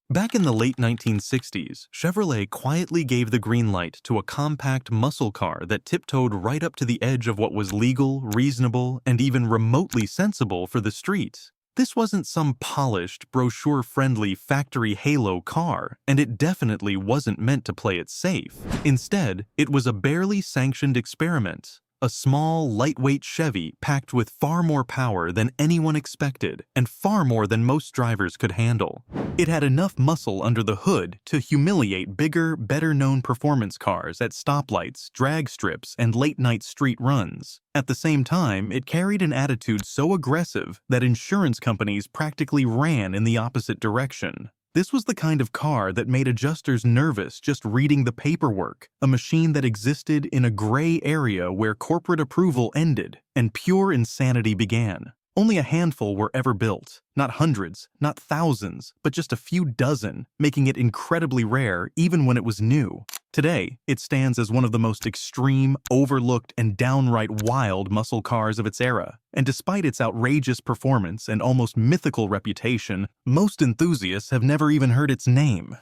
Back in the late 1960s, Chevrolet quietly gave the green light to a compact muscle car that tiptoed right up to the edge of what was legal, reasonable, and even remotely sensible for the street. This wasn't some polished, brochure-friendly factory halo car, and it definitely wasn't meant to play it safe. Instead, it was a barely sanctioned experiment. A small, lightweight Chevy packed with far more power than anyone expected and far more than most drivers could handle. It had enough muscle under the hood to humiliate bigger, better-known performance cars at stoplights, drag strips, and late-night street runs. At the same time, it carried an attitude so aggressive that insurance companies practically ran in the opposite direction. This was the kind of car that made adjusters nervous just reading the paperwork, a machine that existed in a gray area where corporate approval ended and pure insanity began. Only a handful were ever built, not hundreds, not thousands, but just a few dozen, making it incredibly rare even when it was new. Today, it stands as one of the most extreme, overlooked, and downright wild muscle cars of its era. And despite its outrageous performance and almost mythical reputation, most enthusiasts have never even heard its name.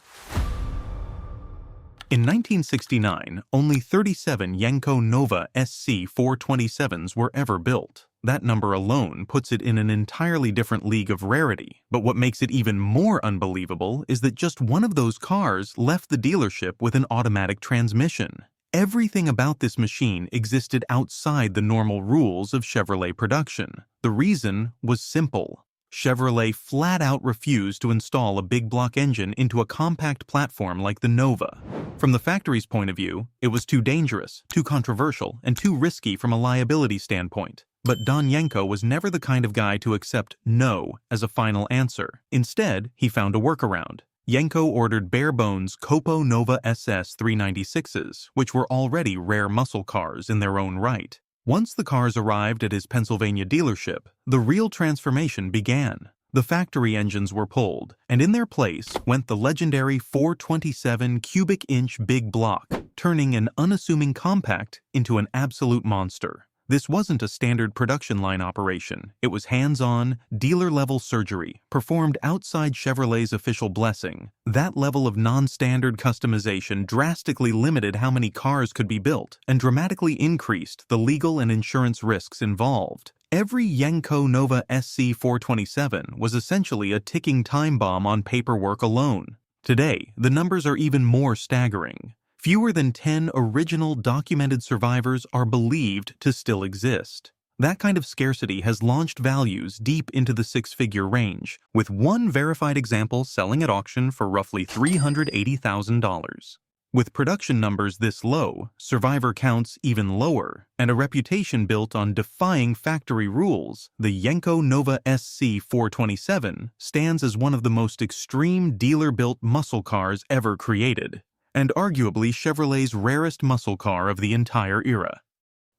In 1969, only 37 Yenko Nova SC 427s were ever built. That number alone puts it in an entirely different league of rarity. But what makes it even more unbelievable is that just one of those cars left the dealership with an automatic transmission. Everything about this machine existed outside the normal rules of Chevrolet production. The reason was simple. Chevrolet flat out refused to install a big block engine into a compact platform like the Nova. From the factory's point of view, it was too dangerous, too controversial, and too risky from a liability standpoint. But Don Yenko was never the kind of guy to accept no as a final answer. Instead, he found a workaround. Yenko ordered bare-bones Copo Nova SS 396s, which were already rare muscle cars in their own right. Once the cars arrived at his Pennsylvania dealership, the real transformation began. The factory engines were pulled, and in their place went the legendary 427 cubic inch big block, turning an unassuming compact into an absolute monster. This wasn't a standard production line operation. It was hands-on, dealer-level surgery, performed outside Chevrolet's official blessing. That level of non-standard customization drastically limited how many cars could be built and dramatically increased the legal and insurance risks involved. Every Yenko Nova SC 427 was essentially a ticking time bomb on paperwork alone. Today, the numbers are even more staggering. Fewer than 10 original documented survivors are believed to still exist. That kind of scarcity has launched values deep into the six-figure range, with one verified example selling at auction for roughly $380,000. With production numbers this low, survivor counts even lower, and a reputation built on defying factory rules, the Yenko Nova SC 427 stands as one of the most extreme dealer-built muscle cars ever created, and arguably Chevrolet's rarest muscle car of the entire era.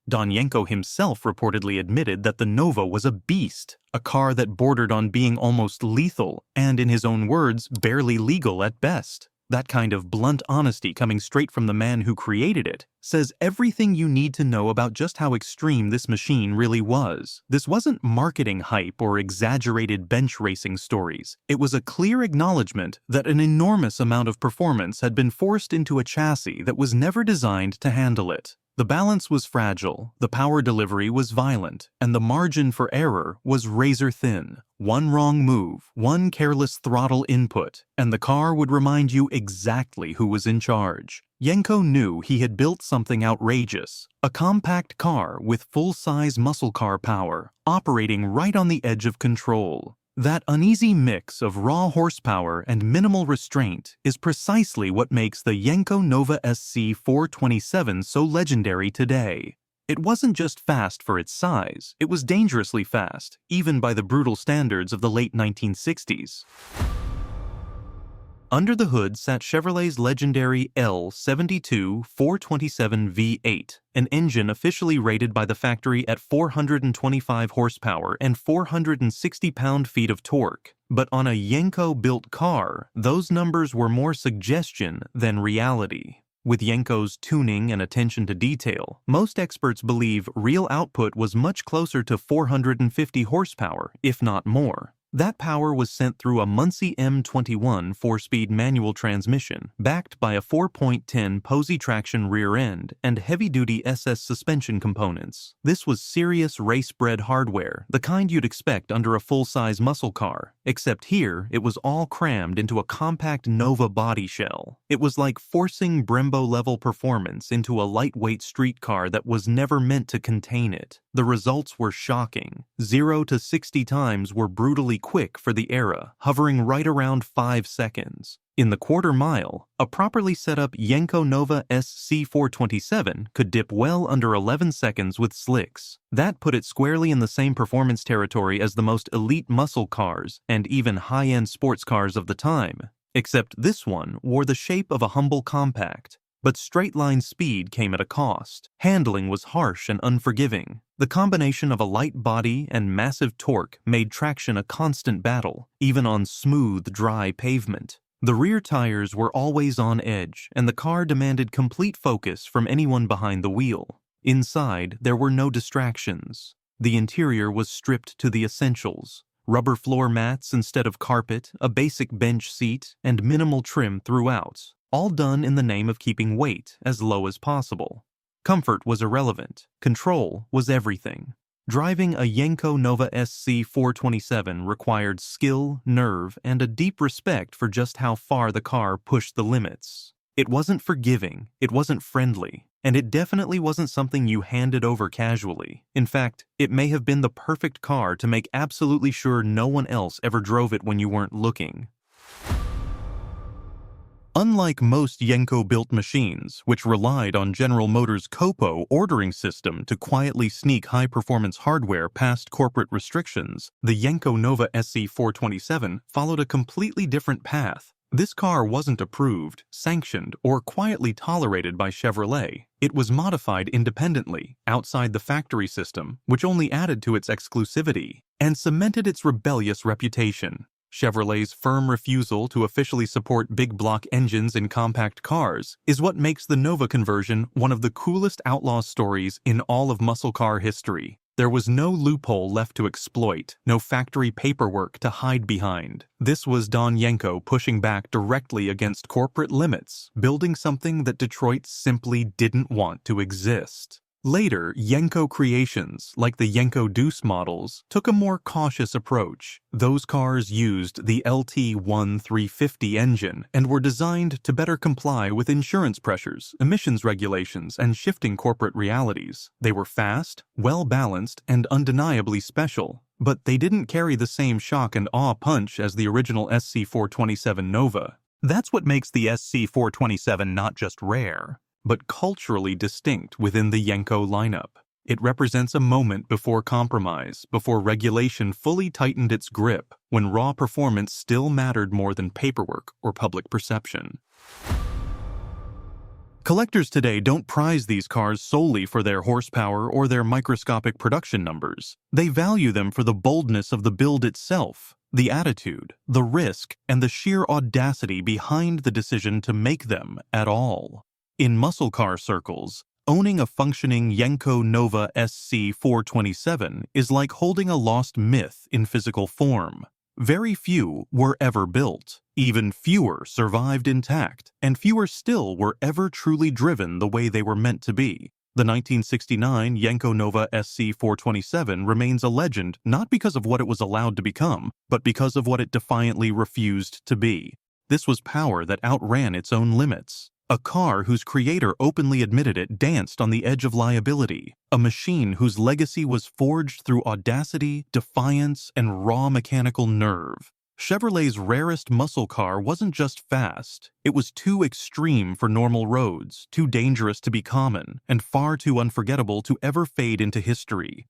Don Yenko himself reportedly admitted that the Nova was a beast, a car that bordered on being almost lethal and, in his own words, barely legal at best. That kind of blunt honesty coming straight from the man who created it says everything you need to know about just how extreme this machine really was. This wasn't marketing hype or exaggerated bench racing stories. It was a clear acknowledgement that an enormous amount of performance had been forced into a chassis that was never designed to handle it. The balance was fragile, the power delivery was violent, and the margin for error was razor thin. One wrong move, one careless throttle input, and the car would remind you exactly who was in charge. Yenko knew he had built something outrageous, a compact car with full-size muscle car power, operating right on the edge of control. That uneasy mix of raw horsepower and minimal restraint is precisely what makes the Yenko Nova SC 427 so legendary today. It wasn't just fast for its size, it was dangerously fast, even by the brutal standards of the late 1960s. Under the hood sat Chevrolet's legendary L72 427 V8, an engine officially rated by the factory at 425 horsepower and 460 pound-feet of torque. But on a Yenko-built car, those numbers were more suggestion than reality. With Yenko's tuning and attention to detail, most experts believe real output was much closer to 450 horsepower, if not more. That power was sent through a Muncie M21 4-speed manual transmission, backed by a 4.10 Posey traction rear end and heavy-duty SS suspension components. This was serious race-bred hardware, the kind you'd expect under a full-size muscle car, except here it was all crammed into a compact Nova body shell. It was like forcing Brembo-level performance into a lightweight street car that was never meant to contain it. The results were shocking. 0 to 60 times were brutally quick for the era, hovering right around 5 seconds. In the quarter mile, a properly set up Yenko Nova SC427 could dip well under 11 seconds with slicks. That put it squarely in the same performance territory as the most elite muscle cars and even high-end sports cars of the time. Except this one wore the shape of a humble compact. But straight-line speed came at a cost. Handling was harsh and unforgiving. The combination of a light body and massive torque made traction a constant battle, even on smooth, dry pavement. The rear tires were always on edge, and the car demanded complete focus from anyone behind the wheel. Inside, there were no distractions. The interior was stripped to the essentials. Rubber floor mats instead of carpet, a basic bench seat, and minimal trim throughout. All done in the name of keeping weight as low as possible. Comfort was irrelevant. Control was everything. Driving a Yenko Nova SC427 required skill, nerve, and a deep respect for just how far the car pushed the limits. It wasn't forgiving, it wasn't friendly, and it definitely wasn't something you handed over casually. In fact, it may have been the perfect car to make absolutely sure no one else ever drove it when you weren't looking. Unlike most Yenko-built machines, which relied on General Motors' COPO ordering system to quietly sneak high-performance hardware past corporate restrictions, the Yenko Nova SC427 followed a completely different path. This car wasn't approved, sanctioned, or quietly tolerated by Chevrolet. It was modified independently, outside the factory system, which only added to its exclusivity and cemented its rebellious reputation. Chevrolet's firm refusal to officially support big block engines in compact cars is what makes the Nova conversion one of the coolest Outlaw stories in all of muscle car history. There was no loophole left to exploit, no factory paperwork to hide behind. This was Don Yenko pushing back directly against corporate limits, building something that Detroit simply didn't want to exist. Later, Yenko creations, like the Yenko Deuce models, took a more cautious approach. Those cars used the LT1350 engine and were designed to better comply with insurance pressures, emissions regulations, and shifting corporate realities. They were fast, well-balanced, and undeniably special, but they didn't carry the same shock and awe punch as the original SC427 Nova. That's what makes the SC427 not just rare, but culturally distinct within the Yenko lineup. It represents a moment before compromise, before regulation fully tightened its grip, when raw performance still mattered more than paperwork or public perception. Collectors today don't prize these cars solely for their horsepower or their microscopic production numbers. They value them for the boldness of the build itself, the attitude, the risk, and the sheer audacity behind the decision to make them at all. In muscle car circles, owning a functioning Yenko Nova SC427 is like holding a lost myth in physical form. Very few were ever built, even fewer survived intact, and fewer still were ever truly driven the way they were meant to be. The 1969 Yenko Nova SC427 remains a legend not because of what it was allowed to become, but because of what it defiantly refused to be. This was power that outran its own limits. A car whose creator openly admitted it danced on the edge of liability. A machine whose legacy was forged through audacity, defiance, and raw mechanical nerve. Chevrolet's rarest muscle car wasn't just fast. It was too extreme for normal roads, too dangerous to be common, and far too unforgettable to ever fade into history.